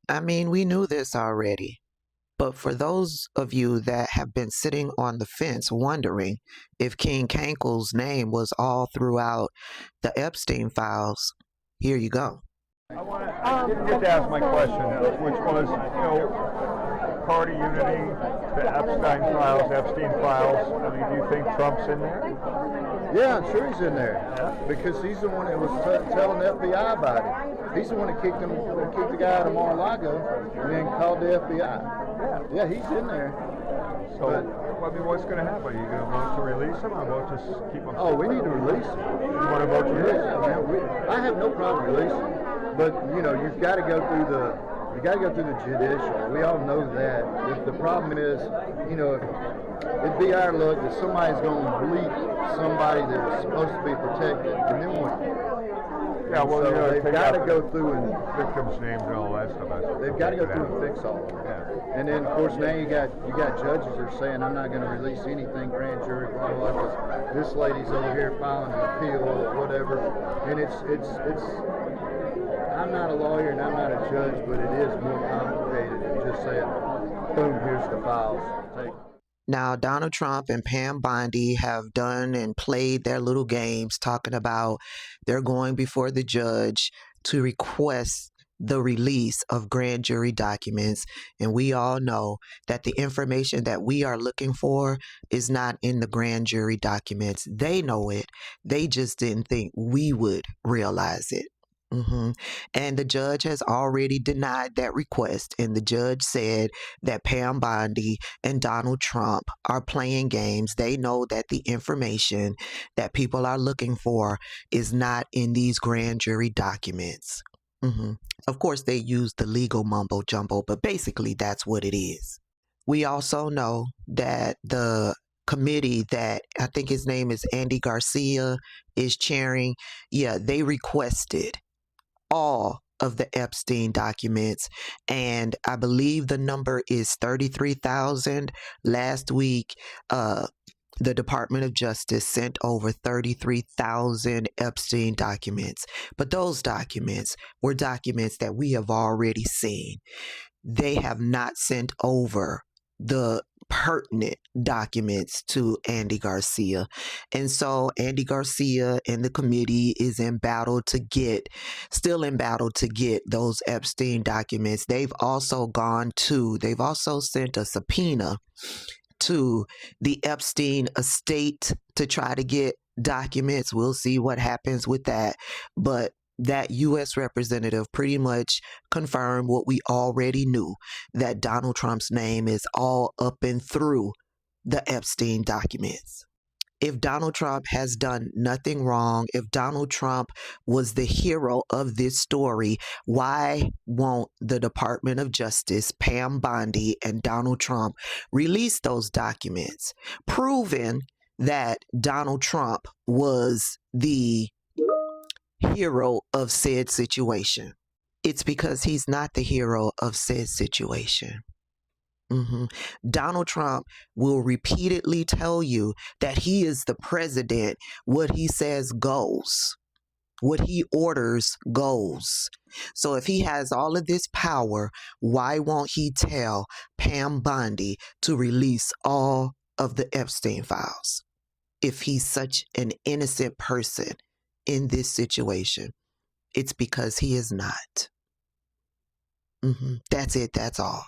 I mean, we knew this already. But for those of you that have been sitting on the fence wondering if King Cankle's name was all throughout the Epstein files, here you go. I didn't get to ask my question, which was, party unity, the Epstein files. I mean, do you think Trump's in there? Yeah, I'm sure he's in there because he's the one that was telling the FBI about it. He's the one that kicked the guy out of Mar-a-Lago and then called the FBI. Yeah, he's in there. So, I mean, what's going to happen? Are you going to vote to release him or vote to keep him? Oh, we need to release him. You want to vote to release him? I have no problem releasing him, but you've got to go through the judicial. We all know that. The problem is, it'd be our luck that somebody's going to bleep somebody that was supposed to be protected, and then what? Yeah, well, so they've got to go through and victims' names and all that stuff. They've got to go through and fix all of it. Yeah. And then, of course, now you got judges that are saying, I'm not going to release anything, grand jury, blah blah, because this lady's over here filing an appeal or whatever. And it's. I'm not a lawyer and I'm not a judge, but it is more complicated than just saying, boom, here's the files. Take. Now, Donald Trump and Pam Bondi have done and played their little games talking about they're going before the judge to request the release of grand jury documents. And we all know that the information that we are looking for is not in the grand jury documents. They know it. They just didn't think we would realize it. And the judge has already denied that request. And the judge said that Pam Bondi and Donald Trump are playing games. They know that the information that people are looking for is not in these grand jury documents. Of course, they use the legal mumbo jumbo, but basically that's what it is. We also know that the committee that I think his name is Andy Garcia is chairing, they requested all of the Epstein documents, and I believe the number is 33,000. Last week, the Department of Justice sent over 33,000 Epstein documents, but those documents were documents that we have already seen. They have not sent over the pertinent documents to Andy Garcia. And so Andy Garcia and the committee is still in battle to get those Epstein documents. They've also sent a subpoena to the Epstein estate to try to get documents. We'll see what happens with that. But that U.S. representative pretty much confirmed what we already knew, that Donald Trump's name is all up and through the Epstein documents. If Donald Trump has done nothing wrong, if Donald Trump was the hero of this story, why won't the Department of Justice, Pam Bondi, and Donald Trump release those documents, proving that Donald Trump was the hero of said situation? It's because he's not the hero of said situation. Donald Trump will repeatedly tell you that he is the president. What he says goes. What he orders goes. So if he has all of this power, why won't he tell Pam Bondi to release all of the Epstein files? If he's such an innocent person in this situation, it's because he is not. That's it. That's all.